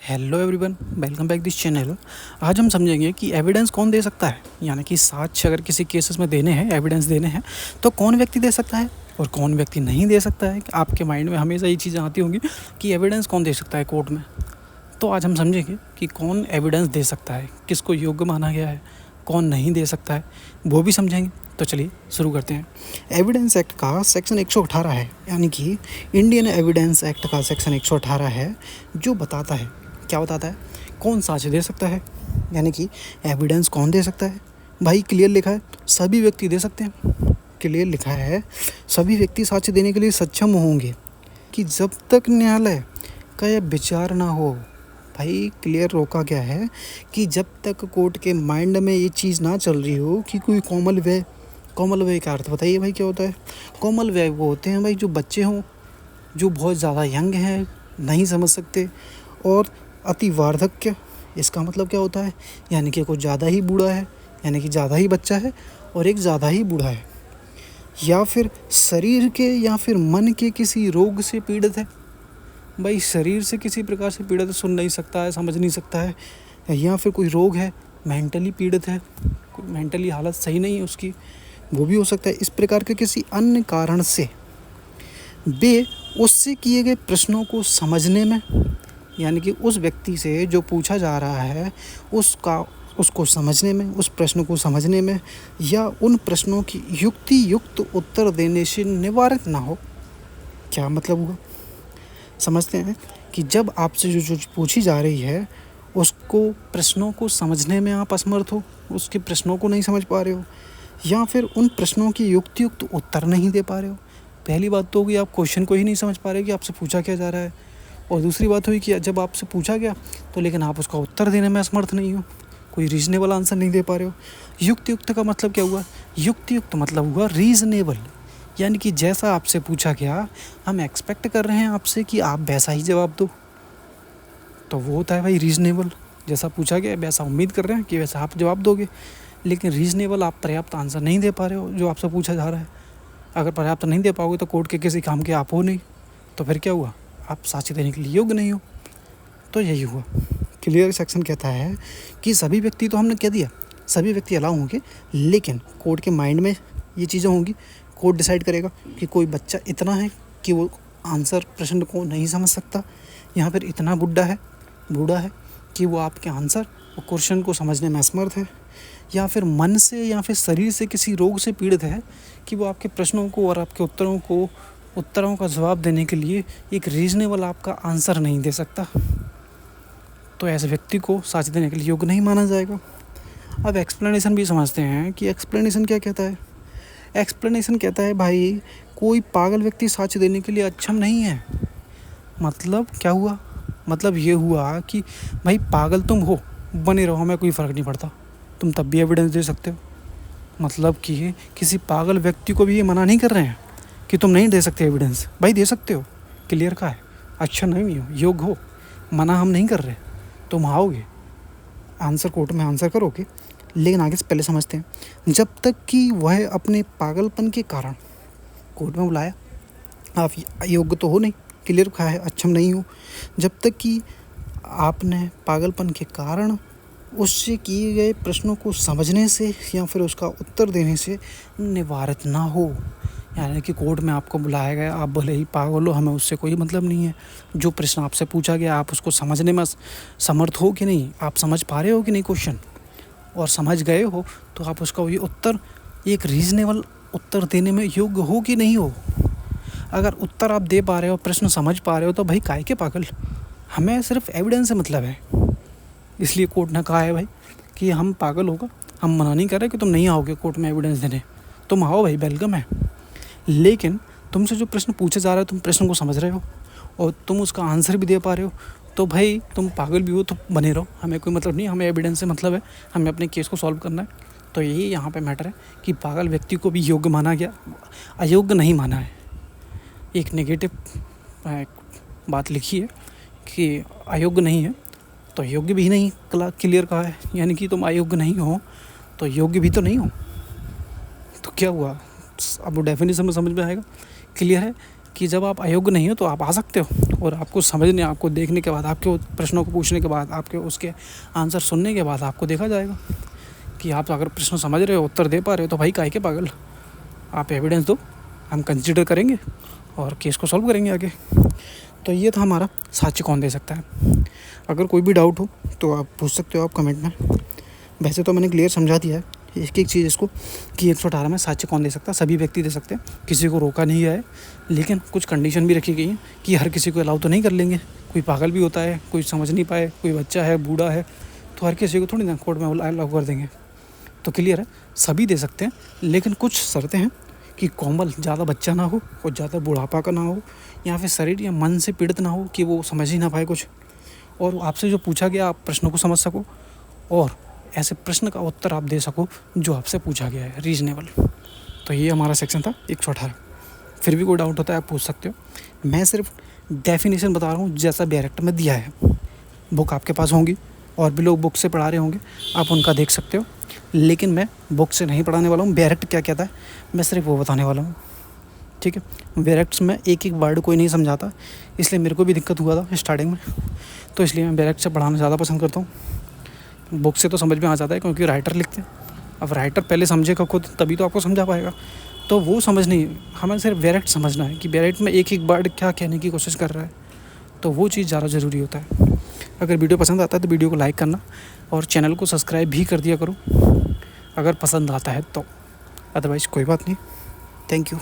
Hello everyone, welcome back this channel. आज हम समझेंगे कि एविडेंस कौन दे सकता है, यानी कि साक्ष्य अगर किसी केसेस में देने हैं, एविडेंस देने हैं तो कौन व्यक्ति दे सकता है और कौन व्यक्ति नहीं दे सकता है। आपके माइंड में हमेशा ये चीज़ें आती होंगी कि एविडेंस कौन दे सकता है कोर्ट में। तो आज हम समझेंगे कि कौन एविडेंस दे सकता है, किसको योग्य माना गया है, कौन नहीं दे सकता है, वो भी समझेंगे। तो चलिए शुरू करते हैं। एविडेंस एक्ट का सेक्शन 118 है, यानी कि इंडियन एविडेंस एक्ट का सेक्शन 118 है, जो बताता है, क्या बताता है, कौन साक्ष्य दे सकता है, यानी कि एविडेंस कौन दे सकता है। भाई क्लियर लिखा है, सभी व्यक्ति दे सकते हैं। क्लियर लिखा है, सभी व्यक्ति साक्ष्य देने के लिए सक्षम होंगे कि जब तक न्यायालय का यह विचार ना हो। भाई क्लियर रोका गया है कि जब तक कोर्ट के माइंड में ये चीज़ ना चल रही हो कि कोई कोमल व्यय का अर्थ बताइए भाई क्या होता है। कोमल व्यय वो होते हैं भाई जो बच्चे हों, जो बहुत ज़्यादा यंग हैं, नहीं समझ सकते, और अति वार्धक्य, इसका मतलब क्या होता है, यानी कि कुछ ज़्यादा ही बूढ़ा है, यानी कि ज़्यादा ही बच्चा है और एक ज़्यादा ही बूढ़ा है, या फिर शरीर के या फिर मन के किसी रोग से पीड़ित है। भाई शरीर से किसी प्रकार से पीड़ित है, सुन नहीं सकता है, समझ नहीं सकता है, या फिर कोई रोग है, मेंटली पीड़ित है, कोई मेंटली हालत सही नहीं है उसकी, वो भी हो सकता है। इस प्रकार के किसी अन्य कारण से वे उससे किए गए प्रश्नों को समझने में, यानी कि उस व्यक्ति से जो पूछा जा रहा है उसको समझने में, उस प्रश्न को समझने में, या उन प्रश्नों की युक्ति युक्त उत्तर देने से निवारित ना हो। क्या मतलब हुआ, समझते हैं कि जब आपसे जो पूछी जा रही है उसको प्रश्नों को समझने में आप असमर्थ हो, उसके प्रश्नों को नहीं समझ पा रहे हो, या फिर उन प्रश्नों की युक्तियुक्त उत्तर नहीं दे पा रहे हो। पहली बात तो होगी आप क्वेश्चन को ही नहीं समझ पा रहे कि आपसे पूछा क्या जा रहा है, और दूसरी बात हुई कि जब आपसे पूछा गया तो लेकिन आप उसका उत्तर देने में असमर्थ नहीं हो, कोई रीजनेबल आंसर नहीं दे पा रहे हो। युक्तियुक्त का मतलब क्या हुआ, युक्तियुक्त मतलब हुआ रीजनेबल, यानी कि जैसा आपसे पूछा गया हम एक्सपेक्ट कर रहे हैं आपसे कि आप वैसा ही जवाब दो, तो वो होता है भाई रीजनेबल। जैसा पूछा गया वैसा उम्मीद कर रहे हैं कि वैसा आप जवाब दोगे, लेकिन रीजनेबल आप पर्याप्त आंसर नहीं दे पा रहे हो जो आपसे पूछा जा रहा है। अगर पर्याप्त नहीं दे पाओगे तो कोर्ट के किसी काम के आप हो नहीं, तो फिर क्या हुआ, आप साक्ष्य देने के लिए योग्य नहीं हो। तो यही हुआ। क्लियर सेक्शन कहता है कि सभी व्यक्ति, तो हमने कह दिया सभी व्यक्ति अलाउ होंगे, लेकिन कोर्ट के माइंड में ये चीज़ें होंगी। कोर्ट डिसाइड करेगा कि कोई बच्चा इतना है कि वो आंसर प्रश्न को नहीं समझ सकता, यहाँ फिर इतना बूढ़ा है कि वो आपके आंसर और क्वेश्चन को समझने में असमर्थ है, या फिर मन से या फिर शरीर से किसी रोग से पीड़ित है कि वो आपके प्रश्नों को और आपके उत्तरों का जवाब देने के लिए एक रीजनेबल आपका आंसर नहीं दे सकता। तो ऐसे व्यक्ति को साक्ष्य देने के लिए योग्य नहीं माना जाएगा। अब एक्सप्लेनेशन भी समझते हैं कि एक्सप्लेनेशन क्या कहता है। एक्सप्लेनेशन कहता है भाई कोई पागल व्यक्ति साक्ष्य देने के लिए अक्षम नहीं है। मतलब क्या हुआ, मतलब ये हुआ कि भाई पागल तुम हो, बने रहो, हमें कोई फ़र्क नहीं पड़ता, तुम तब भी एविडेंस दे सकते हो। मतलब कि किसी पागल व्यक्ति को भी ये मना नहीं कर रहे हैं कि तुम नहीं दे सकते एविडेंस, भाई दे सकते हो, क्लियर का है, अच्छा नहीं हो, योग्य हो, मना हम नहीं कर रहे, तुम आओगे आंसर कोर्ट में आंसर करोगे। लेकिन आगे से पहले समझते हैं, जब तक कि वह अपने पागलपन के कारण कोर्ट में बुलाया, आप योग्य तो हो नहीं, क्लियर का है, अक्षम नहीं हो, जब तक कि आपने पागलपन के कारण उससे किए गए प्रश्नों को समझने से या फिर उसका उत्तर देने से निवारित ना हो। यानी कि कोर्ट में आपको बुलाया गया, आप भले ही पागल हो, हमें उससे कोई मतलब नहीं है, जो प्रश्न आपसे पूछा गया आप उसको समझने में समर्थ हो कि नहीं, आप समझ पा रहे हो कि नहीं क्वेश्चन, और समझ गए हो तो आप उसका ये उत्तर एक रीजनेबल उत्तर देने में योग्य हो कि नहीं हो। अगर उत्तर आप दे पा रहे हो, प्रश्न समझ पा रहे हो, तो भाई काहे के पागल, हमें सिर्फ एविडेंस से मतलब है। इसलिए कोर्ट ने कहा है भाई कि हम पागल होगा, हम मना नहीं कर रहे कि तुम नहीं आओगे कोर्ट में एविडेंस देने, तुम आओ भाई, वेलकम है, लेकिन तुमसे जो प्रश्न पूछा जा रहा है तुम प्रश्न को समझ रहे हो और तुम उसका आंसर भी दे पा रहे हो, तो भाई तुम पागल भी हो तो बने रहो, हमें कोई मतलब नहीं, हमें एविडेंस से मतलब है, हमें अपने केस को सॉल्व करना है। तो यही यहाँ पे मैटर है कि पागल व्यक्ति को भी योग्य माना गया, अयोग्य नहीं माना है। एक नेगेटिव बात लिखी है कि अयोग्य नहीं है तो योग्य भी नहीं, क्लियर कहा है, यानी कि तुम अयोग्य नहीं हो तो योग्य भी तो नहीं हो। तो क्या हुआ, अब वो डेफिनेशन में समझ में आएगा, क्लियर है। कि जब आप अयोग्य नहीं हो तो आप आ सकते हो, और आपको समझने, आपको देखने के बाद, आपके प्रश्नों को पूछने के बाद, आपके उसके आंसर सुनने के बाद आपको देखा जाएगा कि आप अगर प्रश्न समझ रहे हो, उत्तर दे पा रहे हो, तो भाई काहे के पागल, आप एविडेंस दो, हम कंसिडर करेंगे और केस को सॉल्व करेंगे आगे। तो ये था हमारा साक्ष्य कौन दे सकता है। अगर कोई भी डाउट हो तो आप पूछ सकते हो आप कमेंट में। वैसे तो मैंने क्लियर समझा दिया है एक एक चीज़ इसको कि 118 में साक्ष्य कौन दे सकता है, सभी व्यक्ति दे सकते हैं, किसी को रोका नहीं गया है। लेकिन कुछ कंडीशन भी रखी गई है कि हर किसी को अलाउ तो नहीं कर लेंगे, कोई पागल भी होता है, कोई समझ नहीं पाए, कोई बच्चा है, बूढ़ा है, तो हर किसी को थोड़ी ना कोर्ट में अलाउ कर देंगे। तो क्लियर है, सभी दे सकते हैं, लेकिन कुछ शर्तें हैं कि कोमल, ज़्यादा बच्चा ना हो और ज़्यादा बुढ़ापा का ना हो, या फिर शरीर या मन से पीड़ित ना हो कि वो समझ ही ना पाए कुछ, और आपसे जो पूछा गया आप प्रश्नों को समझ सको, और ऐसे प्रश्न का उत्तर आप दे सको जो आपसे पूछा गया है, रीजनेबल। तो ये हमारा सेक्शन था 118। फिर भी कोई डाउट होता है आप पूछ सकते हो। मैं सिर्फ डेफिनेशन बता रहा हूँ जैसा डायरेक्ट में दिया है। बुक आपके पास होंगी और भी लोग बुक से पढ़ा रहे होंगे, आप उनका देख सकते हो, लेकिन मैं बुक से नहीं पढ़ाने वाला हूँ। डायरेक्ट क्या कहता है मैं सिर्फ वो बताने वाला हूँ, ठीक है। डायरेक्ट्स में एक एक वर्ड कोई नहीं समझाता, इसलिए मेरे को भी दिक्कत हुआ था स्टार्टिंग में, तो इसलिए मैं डायरेक्ट से पढ़ाना ज़्यादा पसंद करता हूँ। बुक से तो समझ में आ जाता है क्योंकि राइटर लिखते हैं, अब राइटर पहले समझेगा खुद तभी तो आपको समझा पाएगा, तो वो समझ नहीं, हमें सिर्फ डायरेक्ट समझना है कि डायरेक्ट में एक एक वर्ड क्या कहने की कोशिश कर रहा है, तो वो चीज़ ज़्यादा ज़रूरी होता है। अगर वीडियो पसंद आता है तो वीडियो को लाइक करना और चैनल को सब्सक्राइब भी कर दिया करो अगर पसंद आता है तो, अदरवाइज़ कोई बात नहीं। Thank you.